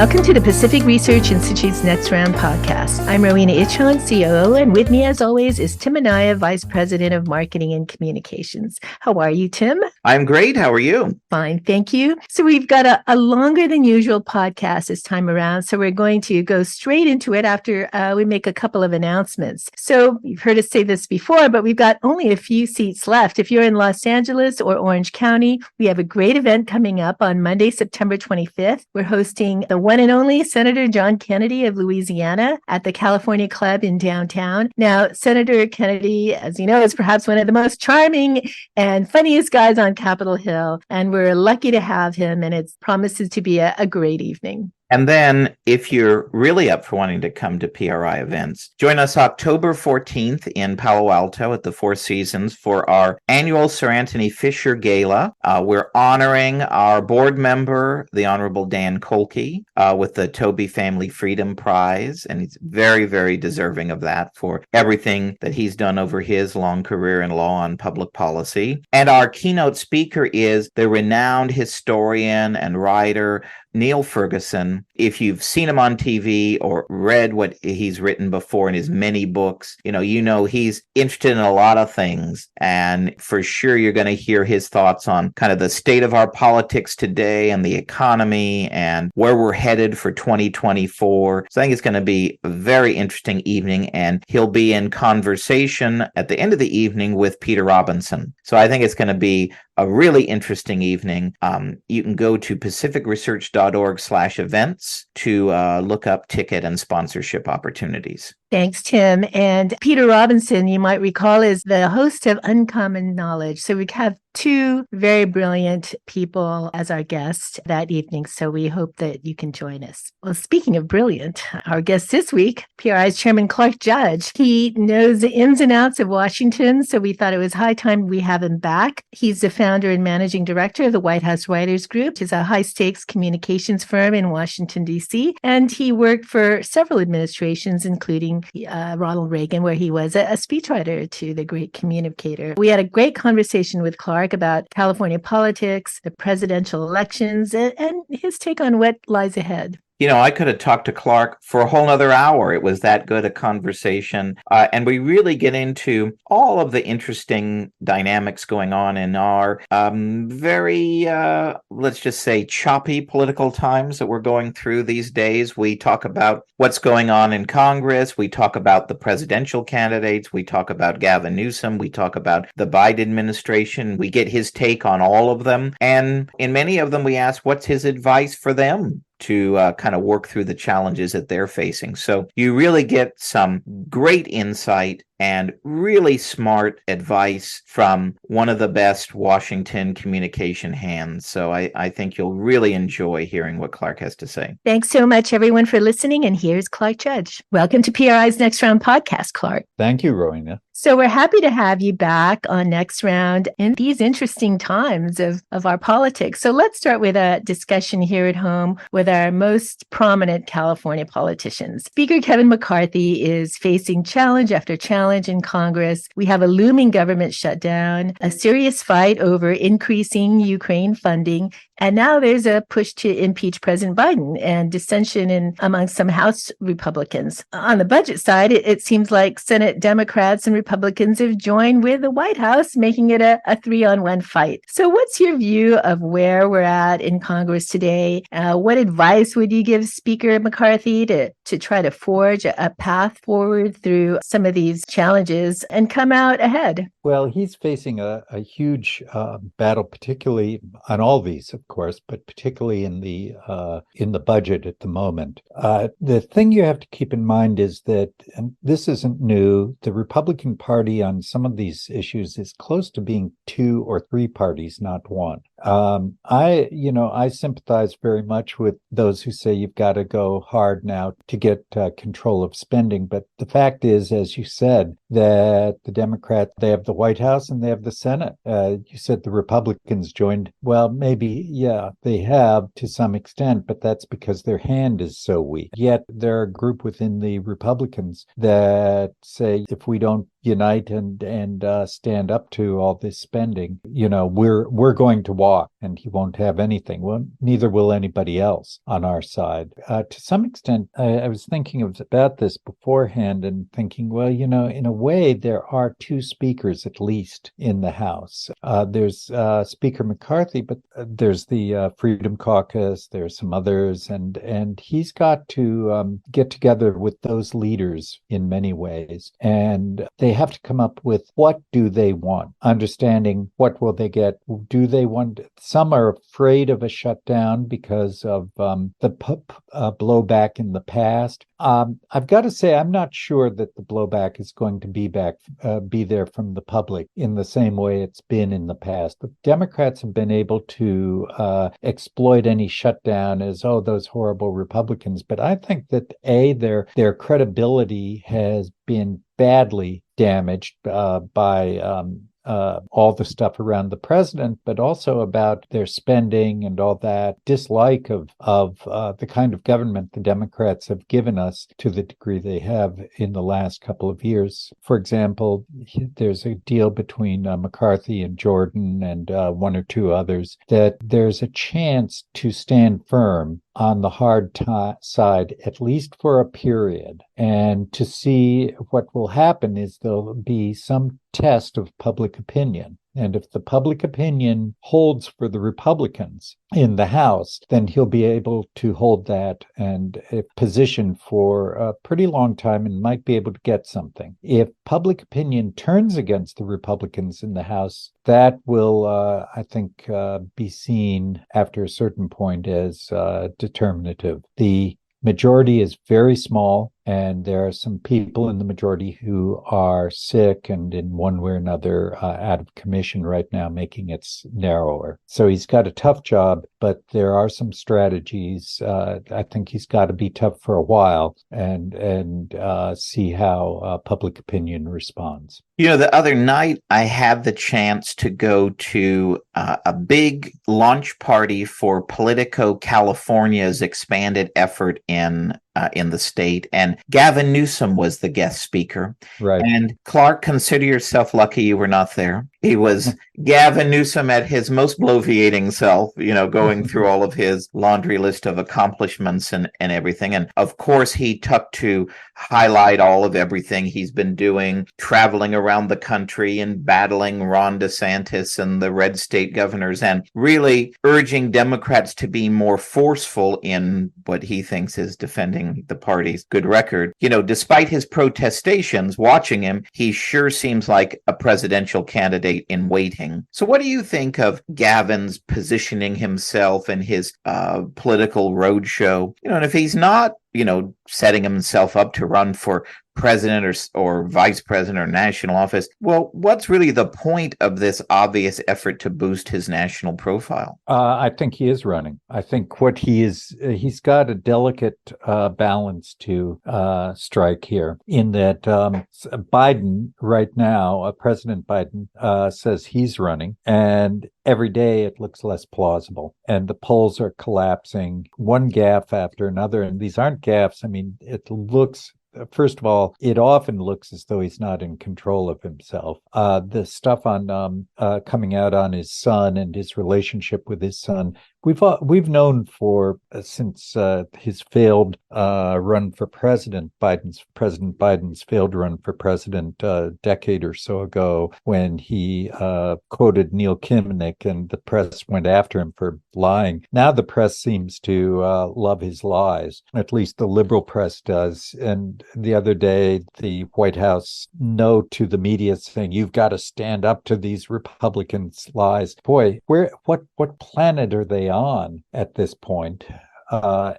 Welcome to the Pacific Research Institute's Next Round podcast. I'm Rowena Itchon, COO, and with me, as always, is Tim Anaya, Vice President of Marketing and Communications. How are you, Tim? I'm great. How are you? Fine, thank you. So we've got a longer than usual podcast this time around, so we're going to go straight into it after we make a couple of announcements. So you've heard us say this before, but we've got only a few seats left. If you're in Los Angeles or Orange County, we have a great event coming up on Monday, September 25th. We're hosting the one and only Senator John Kennedy of Louisiana at the California Club in downtown. Now, Senator Kennedy, as you know, is perhaps one of the most charming and funniest guys on Capitol Hill, and we're lucky to have him, and it promises to be a great evening. And then if you're really up for wanting to come to PRI events, join us October 14th in Palo Alto at the Four Seasons for our annual Sir Anthony Fisher Gala. We're honoring our board member, the Honorable Dan Kolke, with the Toby Family Freedom Prize. And he's very, very deserving of that for everything that he's done over his long career in law and public policy. And our keynote speaker is the renowned historian and writer, Neil Ferguson. If you've seen him on TV or read what he's written before in his many books, you know he's interested in a lot of things. And for sure, you're going to hear his thoughts on kind of the state of our politics today and the economy and where we're headed for 2024. So I think it's going to be a very interesting evening. And he'll be in conversation at the end of the evening with Peter Robinson. So I think it's going to be a really interesting evening. You can go to pacificresearch.org/events to look up ticket and sponsorship opportunities. Thanks, Tim. And Peter Robinson, you might recall, is the host of Uncommon Knowledge. So we have two very brilliant people as our guests that evening. So we hope that you can join us. Well, speaking of brilliant, our guest this week, PRI's Chairman Clark Judge. He knows the ins and outs of Washington, so we thought it was high time we have him back. He's the founder and managing director of the White House Writers Group, which is a high-stakes communications firm in Washington, D.C., and he worked for several administrations, including Ronald Reagan, where he was a speechwriter to the great communicator. We had a great conversation with Clark about California politics, the presidential elections, and his take on what lies ahead. I could have talked to Clark for a whole nother hour. It was that good a conversation. And we really get into all of the interesting dynamics going on in our very, let's just say, choppy political times that we're going through these days. We talk about what's going on in Congress. We talk about the presidential candidates. We talk about Gavin Newsom. We talk about the Biden administration. We get his take on all of them. And in many of them, we ask, what's his advice for them to kind of work through the challenges that they're facing. So you really get some great insight and really smart advice from one of the best Washington communication hands. So I think you'll really enjoy hearing what Clark has to say. Thanks so much, everyone, for listening. And here's Clark Judge. Welcome to PRI's Next Round podcast, Clark. Thank you, Rowena. So we're happy to have you back on Next Round in these interesting times of our politics. So let's start with a discussion here at home with our most prominent California politicians. Speaker Kevin McCarthy is facing challenge after challenge in Congress. We have a looming government shutdown, a serious fight over increasing Ukraine funding, and now there's a push to impeach President Biden and dissension among some House Republicans. On the budget side, it seems like Senate Democrats and Republicans have joined with the White House, making it a 3-on-1 fight. So what's your view of where we're at in Congress today? What advice would you give Speaker McCarthy to try to forge a path forward through some of these challenges and come out ahead? Well, he's facing a huge battle, particularly on all these, of course, but particularly in the budget at the moment. The thing you have to keep in mind is that, and this isn't new, the Republican Party on some of these issues is close to being 2 or 3 parties, not one. I sympathize very much with those who say you've got to go hard now to get control of spending. But the fact is, as you said, that the Democrats, they have the White House and they have the Senate. You said the Republicans joined. Well, maybe, yeah, they have to some extent, but that's because their hand is so weak. Yet there are a group within the Republicans that say if we don't unite and stand up to all this spending, we're going to walk, and he won't have anything. Well, neither will anybody else on our side. To some extent, I was thinking about this beforehand and thinking, well, in a way, there are two speakers at least in the House. There's Speaker McCarthy, but there's the Freedom Caucus. There's some others, and he's got to get together with those leaders in many ways, and they have to come up with what do they want, understanding what will they get. Do they want? Some are afraid of a shutdown because of the blowback in the past. I've got to say, I'm not sure that the blowback is going to be there from the public in the same way it's been in the past. The Democrats have been able to exploit any shutdown as, oh, those horrible Republicans. But I think that their credibility has been badly damaged by all the stuff around the president, but also about their spending and all that dislike of the kind of government the Democrats have given us to the degree they have in the last couple of years. For example, there's a deal between McCarthy and Jordan and one or two others that there's a chance to stand firm on the hard side, at least for a period. And to see what will happen is there'll be some test of public opinion. And if the public opinion holds for the Republicans in the House, then he'll be able to hold that and a position for a pretty long time and might be able to get something. If public opinion turns against the Republicans in the House, that will, I think, be seen after a certain point as determinative. The majority is very small, and there are some people in the majority who are sick and in one way or another out of commission right now, making it narrower. So he's got a tough job, but there are some strategies. I think he's got to be tough for a while and see how public opinion responds. The other night I had the chance to go to a big launch party for Politico California's expanded effort in the state, and Gavin Newsom was the guest speaker. Right. And Clark, consider yourself lucky you were not there. He was Gavin Newsom at his most bloviating self, going through all of his laundry list of accomplishments and everything. And of course, he took to highlight all of everything he's been doing, traveling around the country and battling Ron DeSantis and the red state governors, and really urging Democrats to be more forceful in what he thinks is defending the party's good record. Despite his protestations, watching him, he sure seems like a presidential candidate in waiting. So what do you think of Gavin's positioning himself and his political roadshow? And if he's not, setting himself up to run for president or vice president or national office, well, what's really the point of this obvious effort to boost his national profile? I think he is running. I think he's got a delicate balance to strike here, in that Biden right now, President Biden, says he's running, and every day it looks less plausible, and the polls are collapsing, one gaffe after another. And these aren't gaffes. I mean, it looks, first of all, it often looks as though he's not in control of himself. The stuff on coming out on his son and his relationship with his son, we've known for since his failed run for president, President Biden's failed run for president a decade or so ago, when he quoted Neil Kinnock and the press went after him for lying. Now the press seems to love his lies. At least the liberal press does. And the other day, the White House note to the media saying, "You've got to stand up to these Republicans' lies." Boy, what planet are they on at this point?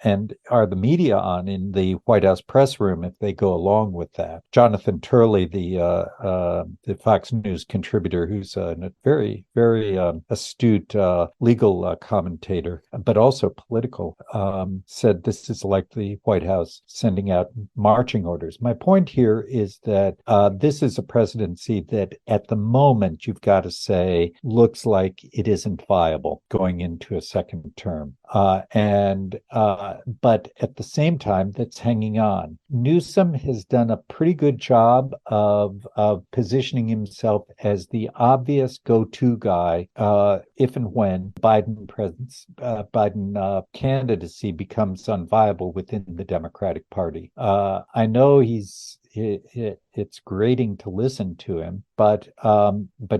And are the media on in the White House press room if they go along with that? Jonathan Turley, the Fox News contributor, who's a very, very astute legal commentator, but also political, said this is like the White House sending out marching orders. My point here is that this is a presidency that at the moment, you've got to say, looks like it isn't viable going into a second term. But at the same time, that's hanging on. Newsom has done a pretty good job of positioning himself as the obvious go-to guy if and when Biden candidacy becomes unviable within the Democratic Party. I know it's grating to listen to him, but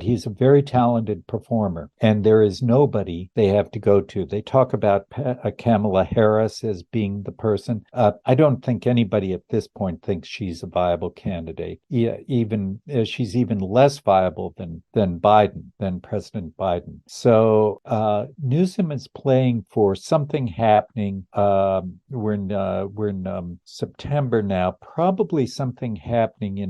he's a very talented performer, and there is nobody they have to go to. They talk about Kamala Harris as being the person. I don't think anybody at this point thinks she's a viable candidate. Even she's even less viable than President Biden. So Newsom is playing for something happening. We're in September now. Probably something happening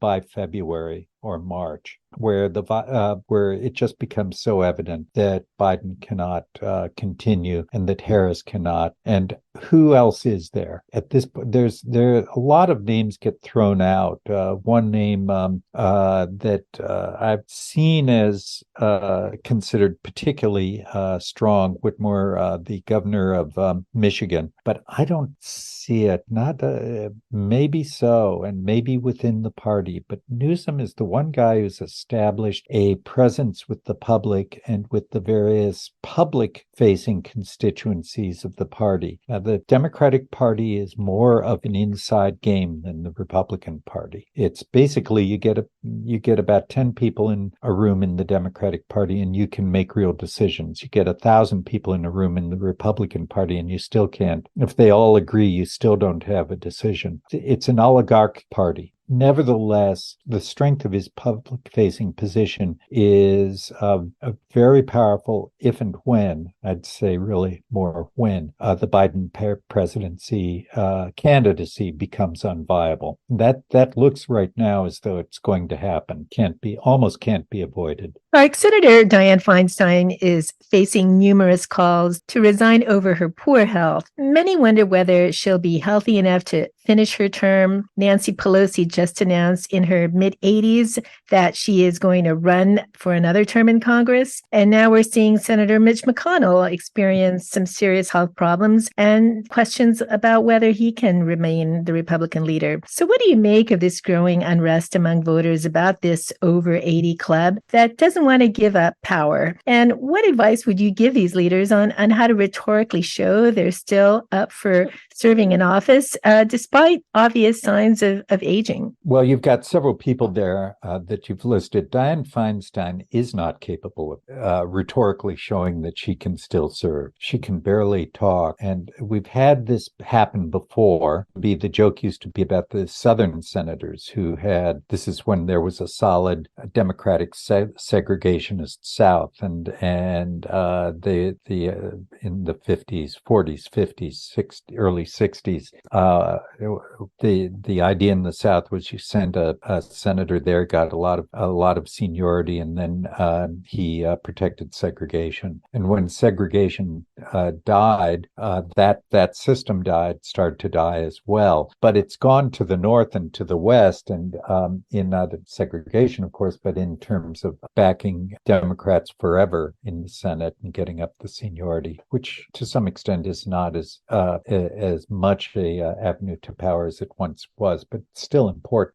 by February or March, where it just becomes so evident that Biden cannot continue and that Harris cannot. And who else is there at this point? There a lot of names get thrown out. One name that I've seen as considered particularly strong, Whitmore, the governor of Michigan, but I don't see it. Not maybe so, and maybe within the party, but Newsom is the one guy who's established a presence with the public and with the various public-facing constituencies of the party. The Democratic Party is more of an inside game than the Republican Party. It's basically you get about 10 people in a room in the Democratic Party and you can make real decisions. You get 1,000 people in a room in the Republican Party and you still can't. If they all agree, you still don't have a decision. It's an oligarch party. Nevertheless, the strength of his public-facing position is a very powerful if and when, I'd say really more when, the Biden presidency candidacy becomes unviable. That looks right now as though it's going to happen. Almost can't be avoided. Our Senator Dianne Feinstein is facing numerous calls to resign over her poor health. Many wonder whether she'll be healthy enough to finish her term. Nancy Pelosi just announced in her mid-80s that she is going to run for another term in Congress. And now we're seeing Senator Mitch McConnell experience some serious health problems and questions about whether he can remain the Republican leader. So what do you make of this growing unrest among voters about this over 80 club that doesn't want to give up power? And what advice would you give these leaders on how to rhetorically show they're still up for serving in office, despite obvious signs of aging? Well, you've got several people there that you've listed. Dianne Feinstein is not capable of rhetorically showing that she can still serve. She can barely talk. And we've had this happen before. The joke used to be about the Southern senators who this is when there was a solid Democratic segregationist South. And in the 50s, 40s, 50s, 60s, early 60s, the idea in the South was you send a senator there, got a lot of seniority, and then he protected segregation. And when segregation died, that system started to die as well. But it's gone to the North and to the West, and in not segregation, of course, but in terms of backing Democrats forever in the Senate and getting up the seniority, which to some extent is not as much a avenue to power as it once was, but still important.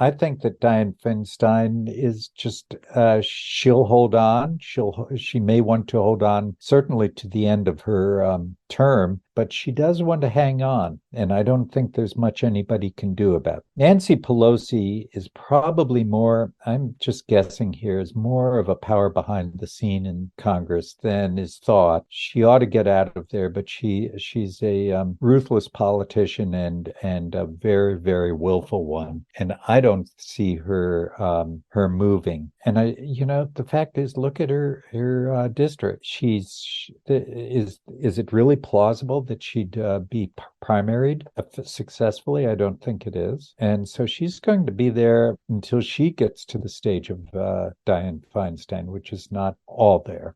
I think that Dianne Feinstein is just she'll hold on. She may want to hold on certainly to the end of her term, but she does want to hang on, and I don't think there's much anybody can do about it. Nancy Pelosi is probably more, I'm just guessing here, is more of a power behind the scene in Congress than is thought. She ought to get out of there, but she's a ruthless politician and a very, very willful one, and I don't see her moving. And the fact is, look at her district. Is it really plausible that she'd be primaried successfully? I don't think it is. And so she's going to be there until she gets to the stage of Dianne Feinstein, which is not all there.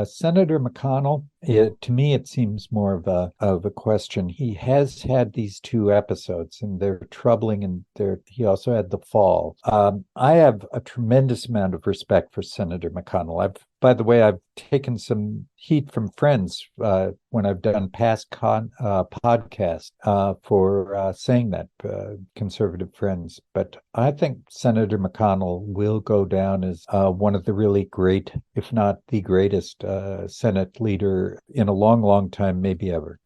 Senator McConnell, To me, it seems more of a question. He has had these two episodes, and they're troubling, and he also had the fall. I have a tremendous amount of respect for Senator McConnell. By the way, I've taken some heat from friends when I've done past podcasts for saying that, conservative friends. But I think Senator McConnell will go down as one of the really great, if not the greatest, Senate leader in a long, long time, maybe ever.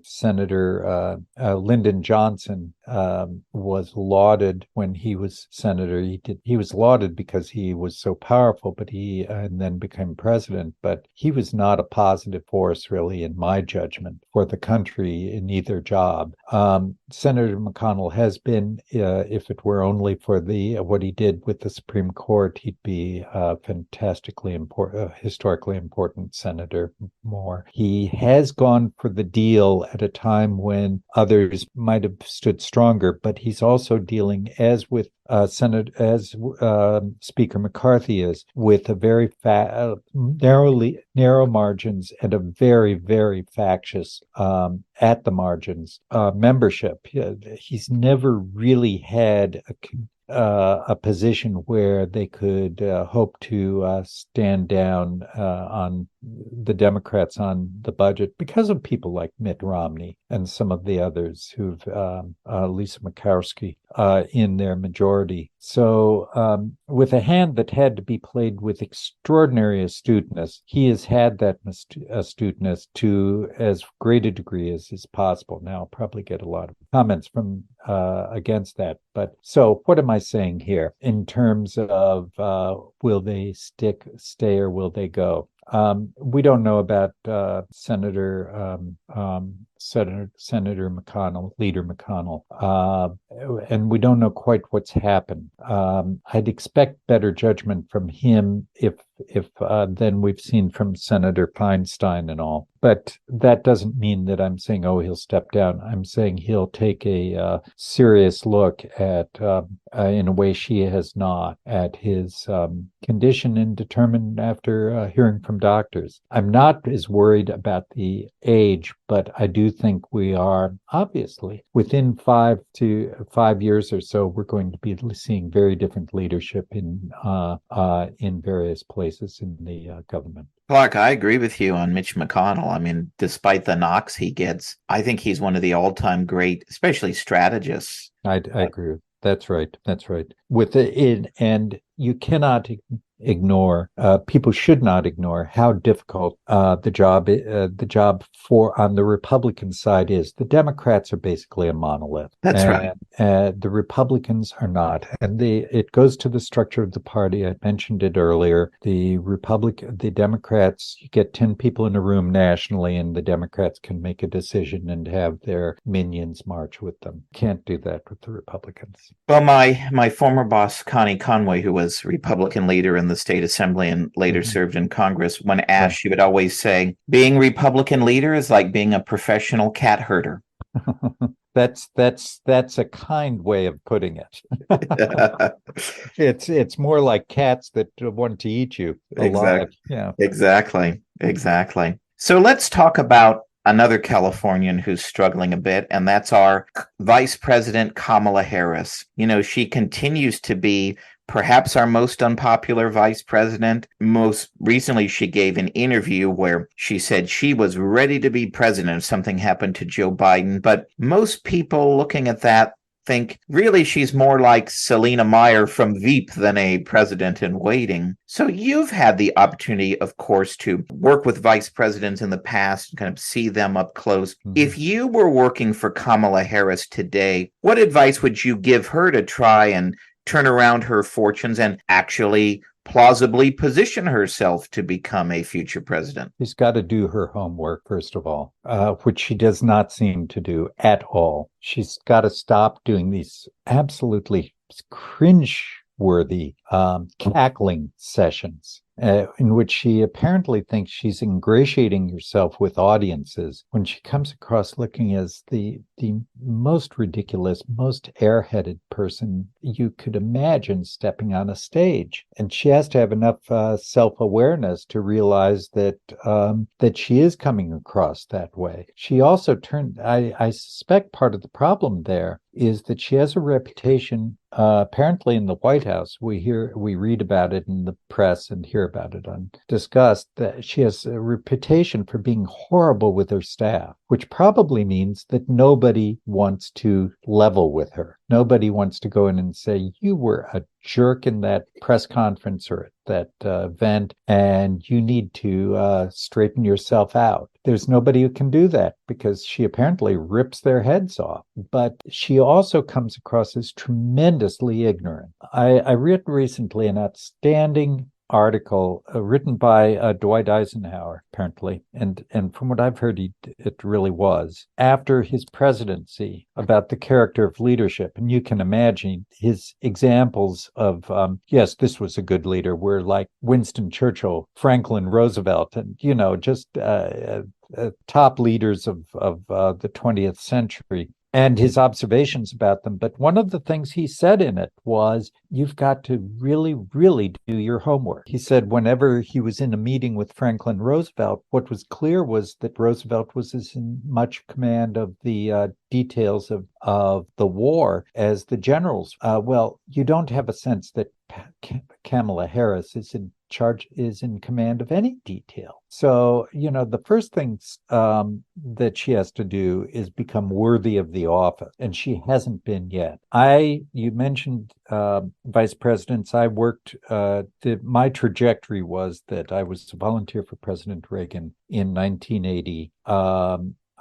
Senator Lyndon Johnson was lauded when he was senator. He was lauded because he was so powerful, but and then became president. But he was not a positive force, really, in my judgment, for the country in either job. Senator McConnell has been, if it were only for what he did with the Supreme Court, he'd be a fantastically important, historically important senator more. He has gone for the deal at a time when others might have stood stronger, but he's also dealing, as with Speaker McCarthy is, with a very narrow margins and a very, very factious at the margins membership. He's never really had a position where they could hope to stand down on the Democrats on the budget because of people like Mitt Romney and some of the others who've Lisa Murkowski in their majority. So with a hand that had to be played with extraordinary astuteness, he has had that astuteness to as great a degree as is possible. Now, I'll probably get a lot of comments from against that. But so what am I saying here in terms of will they stay or will they go? We don't know about Senator McConnell, Leader McConnell, and we don't know quite what's happened. I'd expect better judgment from him if than we've seen from Senator Feinstein and all. But that doesn't mean that I'm saying, oh, he'll step down. I'm saying he'll take a serious look at, in a way she has not, at his condition and determine after hearing from doctors. I'm not as worried about the age, but I do think we are obviously within 5 years or so, we're going to be seeing very different leadership in various places in the government. Clark, I agree with you on Mitch McConnell. I mean, despite the knocks he gets, I think he's one of the all-time great, especially strategists. I agree. That's right. That's right. And you cannot ignore, people should not ignore how difficult the job for on the Republican side is. The Democrats are basically a monolith. That's right. The Republicans are not. And it goes to the structure of the party. I mentioned it earlier. The Democrats, you get 10 people in a room nationally, and the Democrats can make a decision and have their minions march with them. Can't do that with the Republicans. Well, my former boss, Connie Conway, who was Republican leader in the state assembly and later served in Congress, when asked, she would always say, being Republican leader is like being a professional cat herder. That's a kind way of putting it. It's more like cats that want to eat you alive. Exactly. So let's talk about another Californian who's struggling a bit, and that's our Vice President Kamala Harris. You know, she continues to be perhaps our most unpopular vice president. Most recently, she gave an interview where she said she was ready to be president if something happened to Joe Biden. But most people looking at that think really she's more like Selena Meyer from Veep than a president in waiting. So you've had the opportunity, of course, to work with vice presidents in the past, kind of see them up close. Mm-hmm. If you were working for Kamala Harris today, what advice would you give her to try and turn around her fortunes and actually plausibly position herself to become a future president? She's got to do her homework, first of all, which she does not seem to do at all. She's got to stop doing these absolutely cringe-worthy cackling sessions in which she apparently thinks she's ingratiating herself with audiences when she comes across looking as the most ridiculous, most airheaded person you could imagine stepping on a stage. And she has to have enough self-awareness to realize that that she is coming across that way. She also I suspect part of the problem there is that she has a reputation, apparently in the White House. We read about it in the press and hear about it discussed, that she has a reputation for being horrible with her staff, which probably means that nobody wants to level with her. Nobody wants to go in and say, you were a jerk in that press conference or at that event, and you need to straighten yourself out. There's nobody who can do that because she apparently rips their heads off. But she also comes across as tremendously ignorant. I read recently an outstanding article written by Dwight Eisenhower, apparently, and from what I've heard, it really was, after his presidency, about the character of leadership. And you can imagine his examples of, yes, this was a good leader, were like Winston Churchill, Franklin Roosevelt, and, just top leaders of the 20th century, and his observations about them. But one of the things he said in it was, you've got to really, really do your homework. He said whenever he was in a meeting with Franklin Roosevelt, what was clear was that Roosevelt was as in much command of the details of the war as the generals. Well, you don't have a sense that Kamala Harris is in command of any detail. So, the first thing that she has to do is become worthy of the office, and she hasn't been yet. You mentioned vice presidents. I worked, my trajectory was that I was a volunteer for President Reagan in 1980.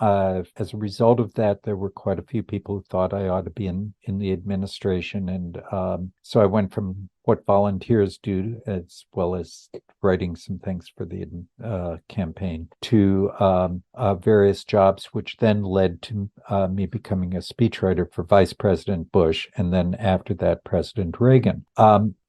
As a result of that, there were quite a few people who thought I ought to be in the administration. And so I went from what volunteers do, as well as writing some things for the campaign, to various jobs, which then led to me becoming a speechwriter for Vice President Bush, and then after that, President Reagan.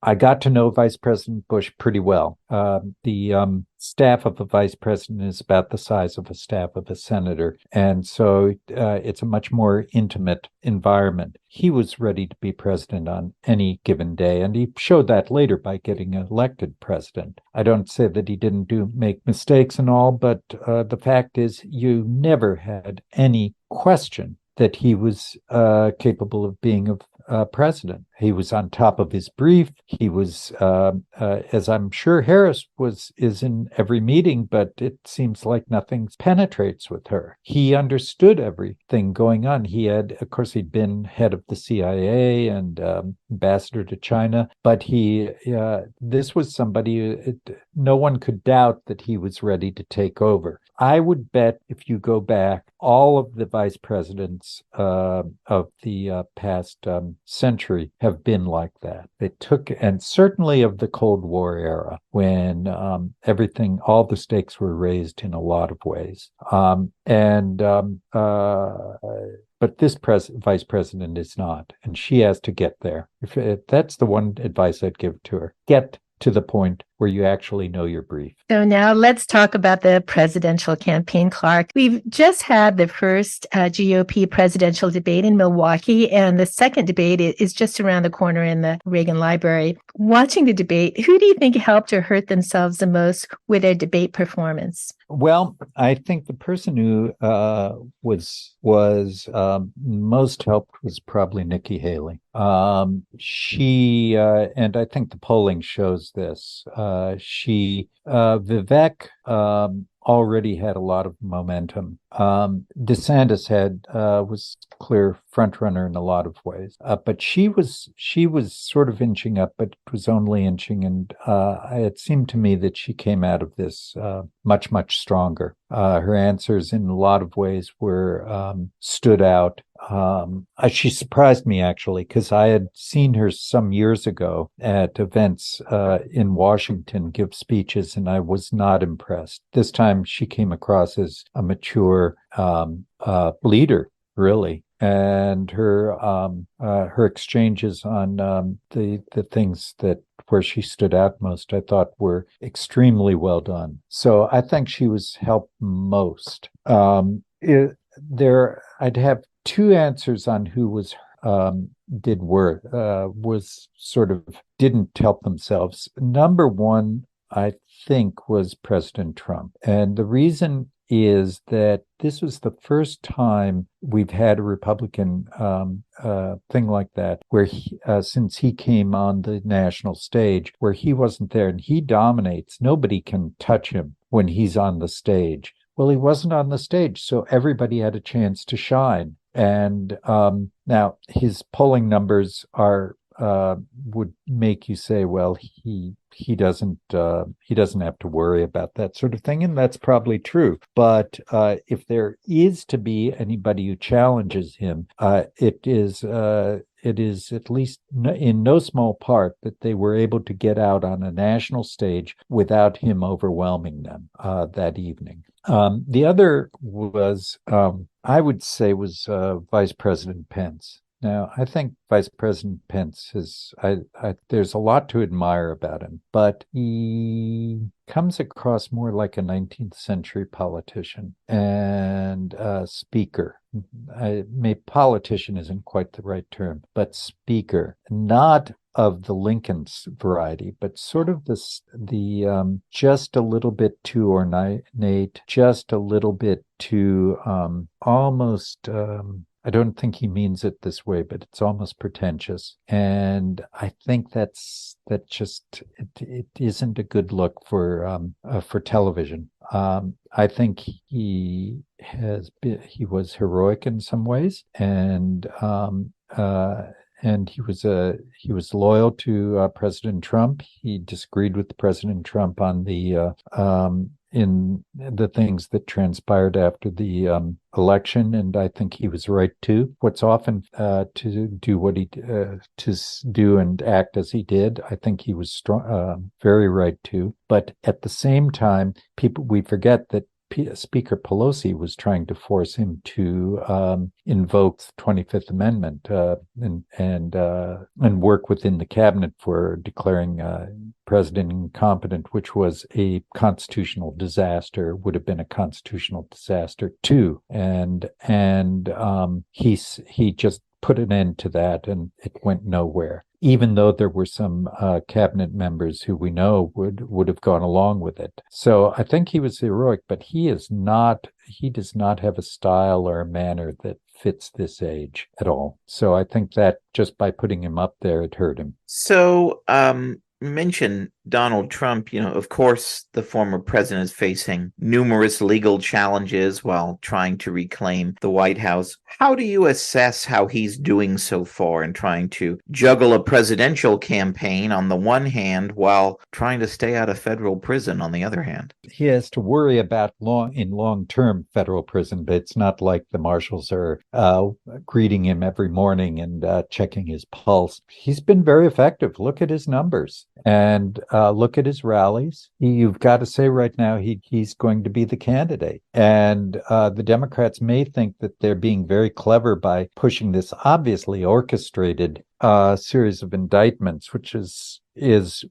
I got to know Vice President Bush pretty well. The staff of a vice president is about the size of a staff of a senator, and so it's a much more intimate environment. He was ready to be president on any given day, and he showed that later by getting elected president. I don't say that he didn't make mistakes and all, but the fact is, you never had any question that he was capable of being president. He was on top of his brief. He was, as I'm sure Harris is in every meeting, but it seems like nothing penetrates with her. He understood everything going on. Of course, he'd been head of the CIA and ambassador to China, but this was somebody, no one could doubt that he was ready to take over. I would bet if you go back, all of the vice presidents of the past century have been like that. And certainly of the Cold War era, when all the stakes were raised in a lot of ways. But this vice president is not, and she has to get there. If that's the one advice I'd give to her. Get to the point where you actually know your brief. So now let's talk about the presidential campaign, Clark. We've just had the first GOP presidential debate in Milwaukee, and the second debate is just around the corner in the Reagan Library. Watching the debate, who do you think helped or hurt themselves the most with their debate performance? Well, I think the person who was most helped was probably Nikki Haley. She and I think the polling shows this. Vivek already had a lot of momentum. DeSantis was clear front runner in a lot of ways, but she was sort of inching up, but it was only inching, and it seemed to me that she came out of this much stronger. Her answers in a lot of ways stood out. She surprised me, actually, because I had seen her some years ago at events in Washington give speeches, and I was not impressed. This time she came across as a mature leader, really. And her exchanges on the things that where she stood out most, I thought were extremely well done. So I think she was helped most. I'd have two answers on who was sort of didn't help themselves. Number one, I think, was President Trump. And the reason is that this was the first time we've had a Republican thing like that, where since he came on the national stage, where he wasn't there and he dominates. Nobody can touch him when he's on the stage. Well, he wasn't on the stage, so everybody had a chance to shine. And now his polling numbers would make you say, well, he doesn't have to worry about that sort of thing, and that's probably true. But if there is to be anybody who challenges him, it is at least in no small part that they were able to get out on a national stage without him overwhelming them that evening. The other was, I would say, was Vice President Pence. Now, I think Vice President Pence there's a lot to admire about him, but he comes across more like a 19th century politician and speaker. Politician isn't quite the right term, but speaker, not of the Lincoln's variety, but sort of the just a little bit too ornate, just a little bit too almost. I don't think he means it this way, but it's almost pretentious. And I think it isn't a good look for television. I think he was heroic in some ways, and he was loyal to President Trump. He disagreed with President Trump on in the things that transpired after the election, and I think he was right too. What's often to do and act as he did, I think he was very right too. But at the same time, we forget that Speaker Pelosi was trying to force him to invoke the 25th Amendment and work within the cabinet for declaring president incompetent, which was a constitutional disaster, would have been a constitutional disaster too. And he just put an end to that, and it went nowhere, even though there were some cabinet members who we know would have gone along with it. So I think he was heroic, but he does not have a style or a manner that fits this age at all. So I think that just by putting him up there, it hurt him. So mention Donald Trump. Of course, the former president is facing numerous legal challenges while trying to reclaim the White House. How do you assess how he's doing so far in trying to juggle a presidential campaign on the one hand while trying to stay out of federal prison on the other hand? He has to worry about long-term federal prison, but it's not like the marshals are greeting him every morning and checking his pulse. He's been very effective. Look at his numbers. And look at his rallies. You've got to say right now he's going to be the candidate. And the Democrats may think that they're being very clever by pushing this obviously orchestrated series of indictments, which is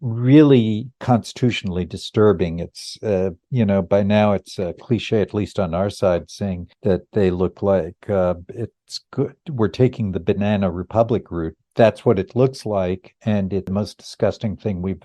really constitutionally disturbing. It's by now it's a cliche, at least on our side, saying that they look like it's good. We're taking the banana republic route. That's what it looks like, and it's the most disgusting thing we've,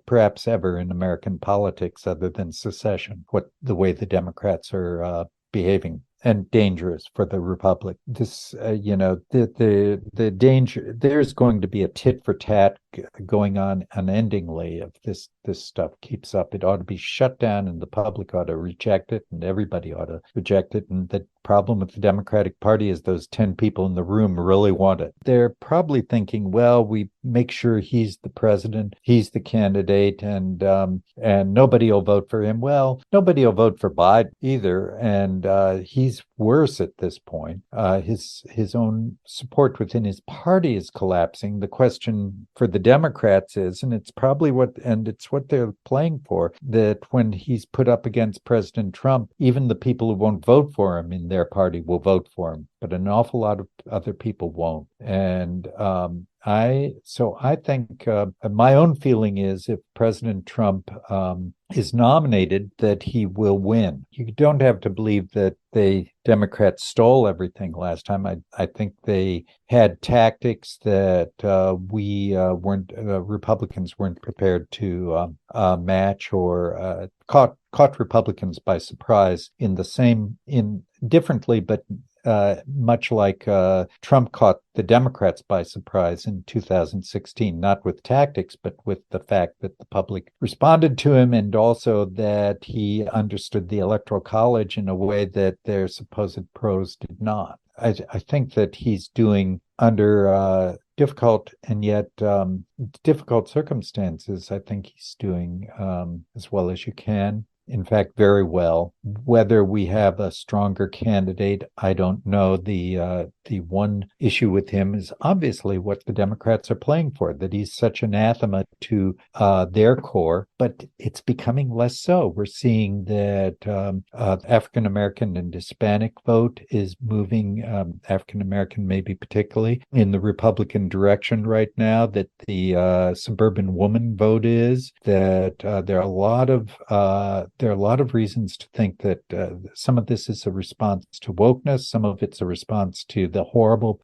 perhaps ever in American politics, other than secession. The way the Democrats are behaving, and dangerous for the republic. This, the danger. There's going to be a tit for tat going on unendingly if this stuff keeps up. It ought to be shut down, and the public ought to reject it, and everybody ought to reject it. And the problem with the Democratic Party is those 10 people in the room really want it. They're probably thinking, well, we make sure he's the president, he's the candidate, and nobody will vote for him. Well, nobody will vote for Biden either, and he's worse at this point. His own support within his party is collapsing. The question for the Democrats is, and it's probably what they're playing for, that when he's put up against President Trump, even the people who won't vote for him in their their party will vote for him, but an awful lot of other people won't. And I think my own feeling is if President Trump is nominated, that he will win. You don't have to believe that Democrats stole everything last time. I think they had tactics that Republicans weren't prepared to match, or caught Republicans by surprise differently, but much like Trump caught the Democrats by surprise in 2016, not with tactics, but with the fact that the public responded to him, and also that he understood the Electoral College in a way that their supposed pros did not. I think that he's doing, under difficult and yet difficult circumstances, I think he's doing as well as you can. In fact, very well. Whether we have a stronger candidate, I don't know. The one issue with him is obviously what the Democrats are playing for, that he's such anathema to their core, but it's becoming less so. We're seeing that African American and Hispanic vote is moving, African American maybe particularly, in the Republican direction right now, that the suburban woman vote is, that there are a lot of reasons to think that some of this is a response to wokeness, some of it's a response to the horrible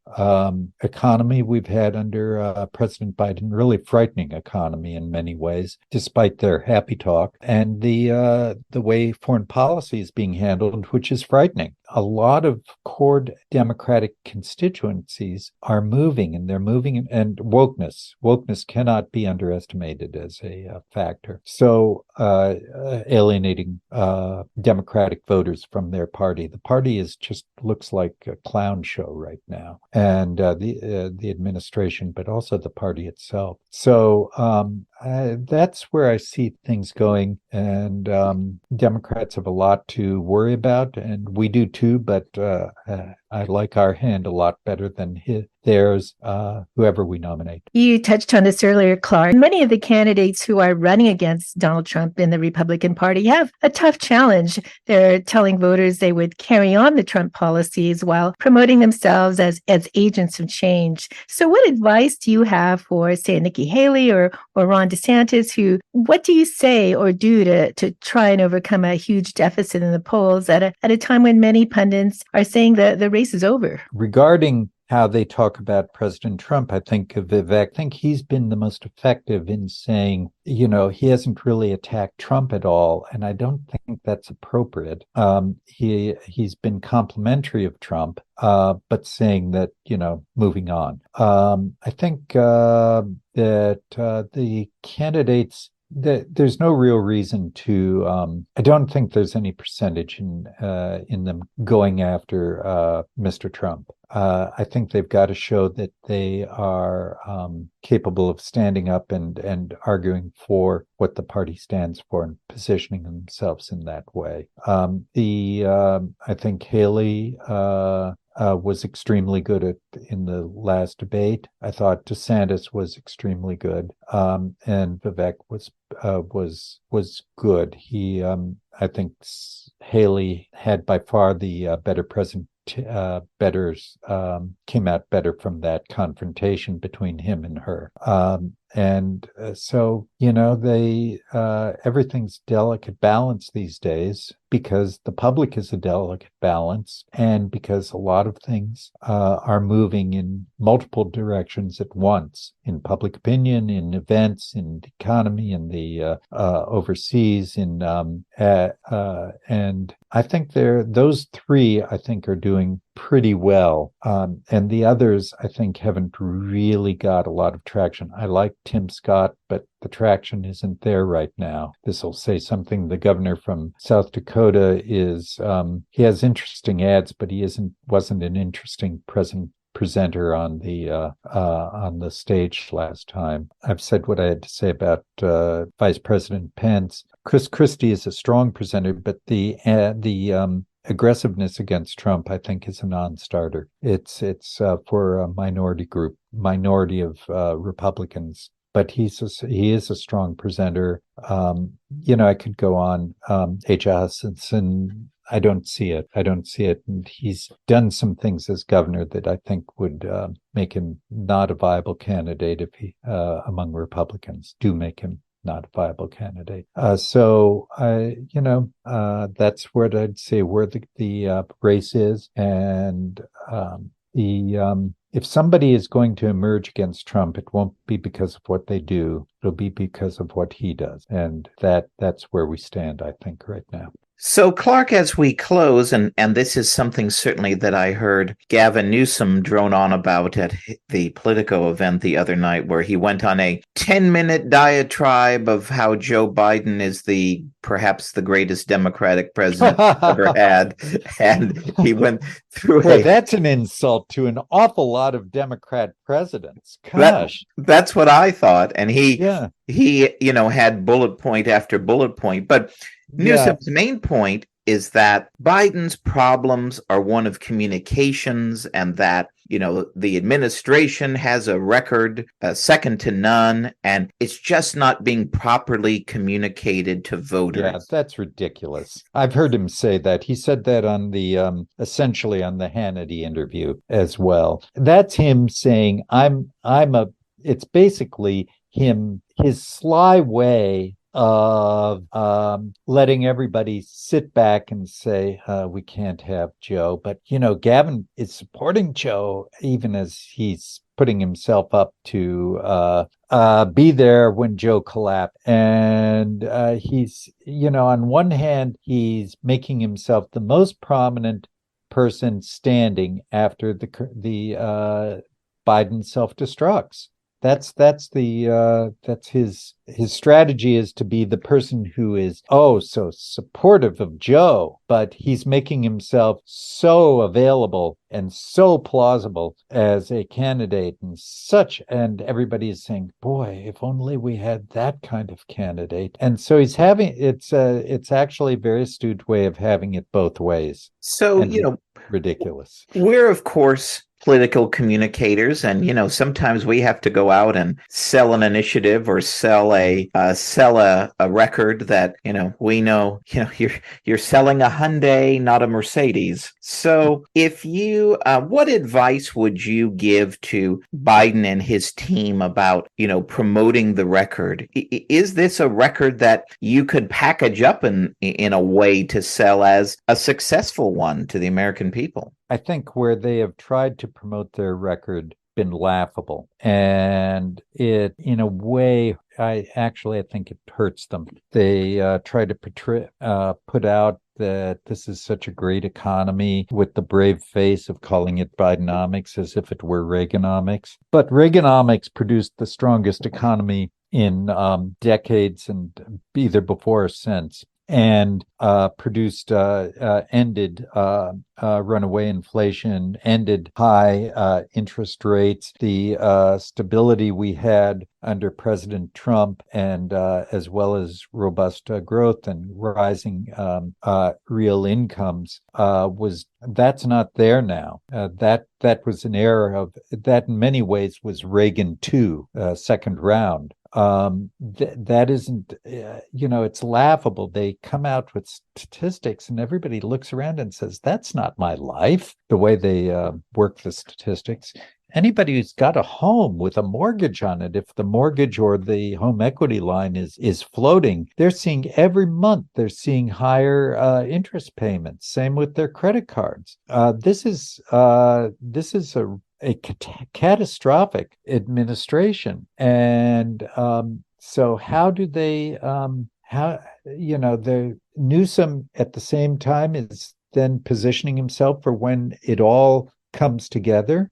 economy we've had under President Biden, really frightening economy in many ways, despite their happy talk, and the way foreign policy is being handled, which is frightening. A lot of core Democratic constituencies are moving, and they're moving, and wokeness cannot be underestimated as a factor. So alienating Democratic voters from their party. The party looks like a clown show right now, and the administration, but also the party itself. So that's where I see things going, and Democrats have a lot to worry about, and we do too, but I like our hand a lot better than theirs, whoever we nominate. You touched on this earlier, Clark. Many of the candidates who are running against Donald Trump in the Republican Party have a tough challenge. They're telling voters they would carry on the Trump policies while promoting themselves as agents of change. So what advice do you have for, say, Nikki Haley or Ron DeSantis, what do you say or do to try and overcome a huge deficit in the polls at a time when many pundits are saying that the race is over? Regarding how they talk about President Trump, I think he's been the most effective in saying, he hasn't really attacked Trump at all, and I don't think that's appropriate. He's been complimentary of Trump, but saying that, moving on. I think that the candidates, there's no real reason to. I don't think there's any percentage in them going after Mr. Trump. I think they've got to show that they are capable of standing up and arguing for what the party stands for and positioning themselves in that way. I think Haley was extremely good in the last debate. I thought DeSantis was extremely good, and Vivek was good. I think Haley had by far the better came out better from that confrontation between him and her. So, everything's delicate balance these days, because the public is a delicate balance, and because a lot of things are moving in multiple directions at once, in public opinion, in events, in the economy, in the overseas, and I think those three, I think, are doing pretty well. And the others, I think, haven't really got a lot of traction. I like Tim Scott, but the traction isn't there right now. This will say something. The governor from South Dakota he has interesting ads, but he wasn't an interesting presenter on the stage last time. I've said what I had to say about Vice President Pence. Chris Christie is a strong presenter, but the aggressiveness against Trump, I think, is a non-starter. It's for a minority of Republicans. But he is a strong presenter. I could go on. H. Hutchinson I don't see it. I don't see it. And he's done some things as governor that I think would make him not a viable candidate if he among Republicans do make him not a viable candidate. So that's what I'd say where the race is, and if somebody is going to emerge against Trump, it won't be because of what they do. It'll be because of what he does, and that's where we stand, I think, right now. So, Clark, as we close, and this is something certainly that I heard Gavin Newsom drone on about at the Politico event the other night, where he went on a 10-minute diatribe of how Joe Biden is perhaps the greatest Democratic president ever had. And he went through that's an insult to an awful lot of Democrat presidents. Gosh. That's what I thought. And he had bullet point after bullet point. But Newsom's main point is that Biden's problems are one of communications, and that, the administration has a record second to none, and it's just not being properly communicated to voters. Yeah, that's ridiculous. I've heard him say that. He said that on the essentially on the Hannity interview as well. That's him saying, it's basically his sly way of letting everybody sit back and say, we can't have Joe. But, Gavin is supporting Joe, even as he's putting himself up to be there when Joe collapsed. And he's, on one hand, he's making himself the most prominent person standing after the Biden self-destructs. That's his strategy, is to be the person who is so supportive of Joe, but he's making himself so available and so plausible as a candidate, and everybody is saying, boy, if only we had that kind of candidate. And so he's having it's actually a very astute way of having it both ways. So ridiculous. We're, of course, political communicators, and sometimes we have to go out and sell an initiative or sell a record that we know you're selling a Hyundai, not a Mercedes. So if you what advice would you give to Biden and his team about promoting the record? Is this a record that you could package up in a way to sell as a successful one to the American people? I think where they have tried to promote their record been laughable, and it, in a way, I think it hurts them. They try to put out that this is such a great economy with the brave face of calling it Bidenomics, as if it were Reaganomics. But Reaganomics produced the strongest economy in decades, and either before or since, and ended runaway inflation, ended high interest rates, the stability we had under President Trump, and as well as robust growth and rising real incomes, that's not there now. That was an era of that, in many ways, was Reagan 2, second round. That isn't, it's laughable. They come out with statistics and everybody looks around and says, that's not my life, the way they work the statistics. Anybody who's got a home with a mortgage on it, if the mortgage or the home equity line is floating, they're seeing every month, they're seeing higher interest payments. Same with their credit cards. This is a catastrophic administration. And so how do they, the Newsom at the same time is then positioning himself for when it all comes together.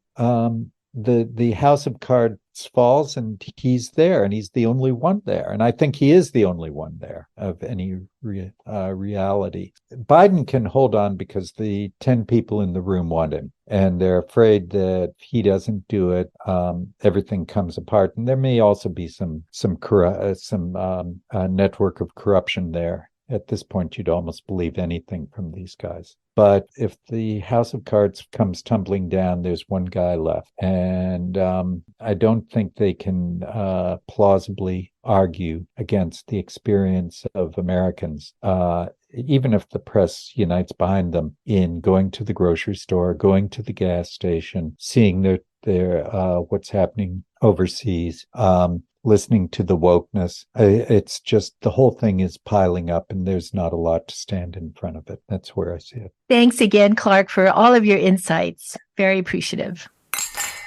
The house of cards falls and he's there, and he's the only one there. And I think he is the only one there of any reality. Biden can hold on because the 10 people in the room want him, and they're afraid that if he doesn't do it, everything comes apart. And there may also be some network of corruption there At this point, you'd almost believe anything from these guys. But if the house of cards comes tumbling down, there's one guy left. And I don't think they can plausibly argue against the experience of Americans, even if the press unites behind them, in going to the grocery store, going to the gas station, seeing their what's happening overseas, listening to the wokeness. It's just the whole thing is piling up, and there's not a lot to stand in front of it. That's where I see it. Thanks again, Clark, for all of your insights. Very appreciative.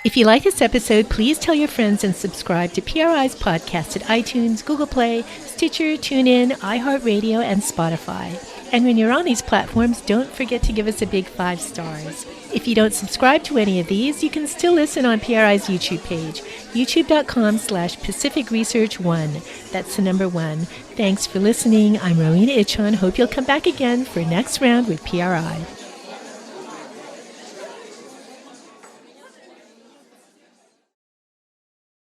If you like this episode, please tell your friends and subscribe to PRI's podcast at iTunes, Google Play, Stitcher, TuneIn, iHeartRadio, and Spotify. And when you're on these platforms, don't forget to give us a big 5 stars. If you don't subscribe to any of these, you can still listen on PRI's YouTube page, youtube.com/Pacific Research 1. That's the number 1. Thanks for listening. I'm Rowena Ichon. Hope you'll come back again for next round with PRI.